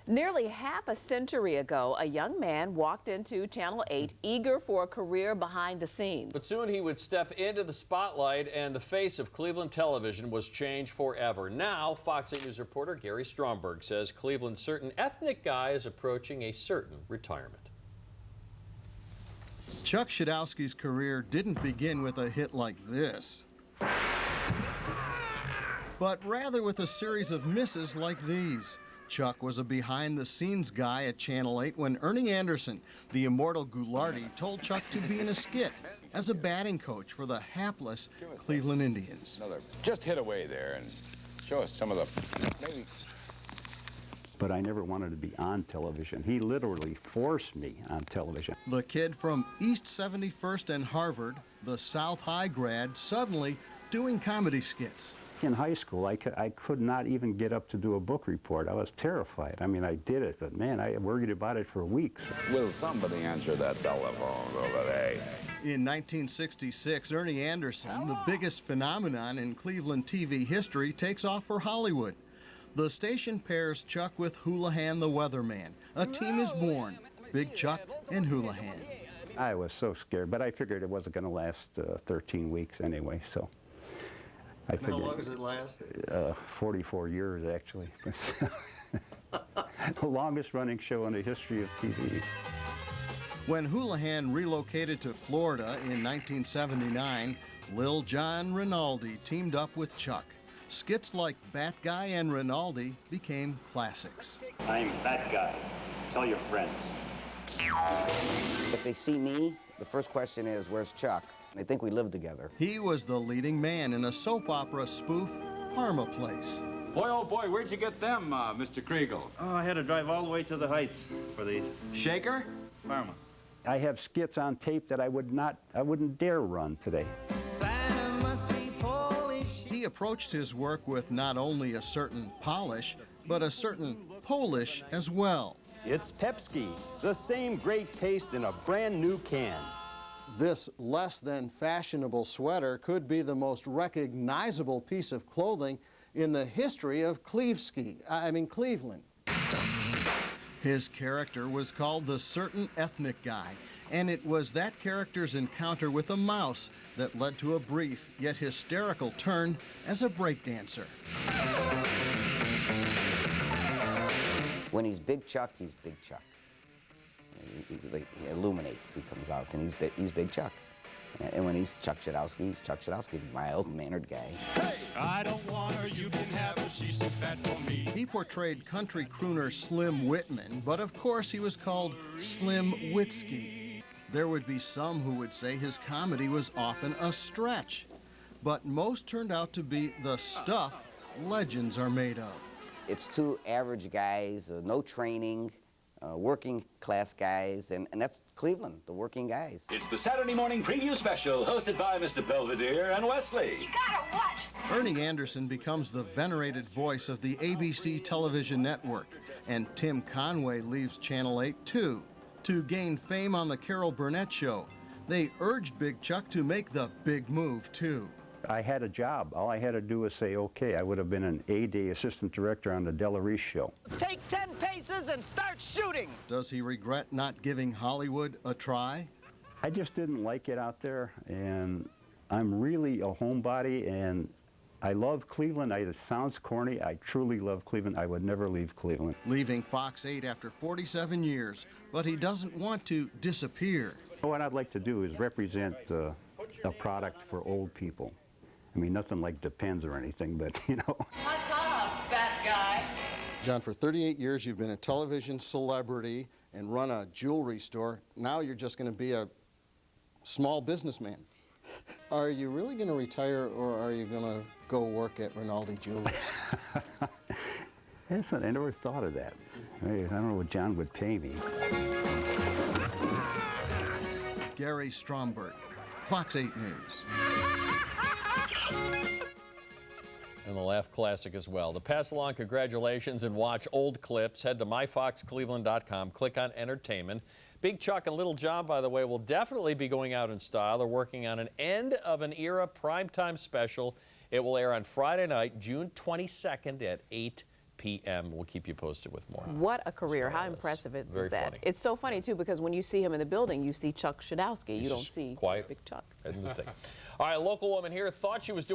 Nearly half a century ago, a young man walked into Channel 8 eager for a career behind the scenes. But soon he would step into the spotlight and the face of Cleveland television was changed forever. Now, Fox 8 News reporter Gary Stromberg says Cleveland's certain ethnic guy is approaching a certain retirement. Chuck Shadowski's career didn't begin with a hit like this, but rather with a series of misses like these. Chuck was a behind-the-scenes guy at Channel 8 when Ernie Anderson, the immortal Goulardi, told Chuck to be in a skit as a batting coach for the hapless Cleveland Indians. Just hit away there and show us some of the, maybe. But I never wanted to be on television. He literally forced me on television. The kid from East 71st and Harvard, the South High grad, suddenly doing comedy skits. In high school, I could not even get up to do a book report. I was terrified. I mean, I did it, but man, I worried about it for weeks. Will somebody answer that telephone over there? In 1966, Ernie Anderson, the biggest phenomenon in Cleveland TV history, takes off for Hollywood. The station pairs Chuck with Houlihan the Weatherman. A team is born, Big Chuck and Houlihan. I was so scared, but I figured it wasn't going to last 13 weeks anyway, so. I figured, how long does it last? 44 years, actually. The longest running show in the history of TV. When Houlihan relocated to Florida in 1979, Lil John Rinaldi teamed up with Chuck. Skits like Bat Guy and Rinaldi became classics. I'm Bat Guy. Tell your friends. If they see me, the first question is, where's Chuck? They think we live together. He was the leading man in a soap opera spoof, Parma Place. Boy, oh boy, where'd you get them, Mr. Kriegel? Oh, I had to drive all the way to the Heights for these. Shaker? Parma. I have skits on tape that I wouldn't dare run today. He approached his work with not only a certain polish, but a certain Polish as well. It's Pepsi, the same great taste in a brand new can. This less than fashionable sweater could be the most recognizable piece of clothing in the history of Cleveland. His character was called the Certain Ethnic Guy, and it was that character's encounter with a mouse that led to a brief yet hysterical turn as a breakdancer. When he's Big Chuck, he's Big Chuck. He illuminates, he comes out, and he's Big Chuck. And when he's Chuck Shadowski, mild-mannered guy. Hey, I don't want her, you can have her, she's so fat for me. He portrayed country crooner Slim Whitman, but of course he was called Slim Whitsky. There would be some who would say his comedy was often a stretch, but most turned out to be the stuff legends are made of. It's two average guys, no training, working class guys, and that's Cleveland, the working guys. It's the Saturday morning preview special hosted by Mr. Belvedere and Wesley. You gotta watch that. Ernie Anderson becomes the venerated voice of the ABC television network, and Tim Conway leaves Channel 8 too, to gain fame on the Carol Burnett Show. They urged Big Chuck to make the big move too. I had a job. All I had to do was say, okay. I would have been an A-Day assistant director on the Della Reese Show. Take 10 paces and start shooting! Does he regret not giving Hollywood a try? I just didn't like it out there, and I'm really a homebody, and I love Cleveland. It sounds corny. I truly love Cleveland. I would never leave Cleveland. Leaving Fox 8 after 47 years, but he doesn't want to disappear. What I'd like to do is represent a product for old people. I mean, nothing like Depends or anything, but, you know. What's up, fat guy? John, for 38 years, you've been a television celebrity and run a jewelry store. Now you're just going to be a small businessman. Are you really going to retire, or are you going to go work at Rinaldi Jewelers? I never thought of that. I don't know what John would pay me. Gary Stromberg, Fox 8 News. And the Laugh Classic as well. To pass along congratulations and watch old clips, head to myfoxcleveland.com, click on Entertainment. Big Chuck and Little John, by the way, will definitely be going out in style. They're working on an end-of-an-era primetime special. It will air on Friday night, June 22nd at 8 p.m. p.m. We'll keep you posted with more. What a career. How impressive is Very that? funny. It's so funny, too, because when you see him in the building, you see Chuck Shadowski. You don't just see quiet. Big Chuck. Isn't the thing. All right, a local woman here thought she was doing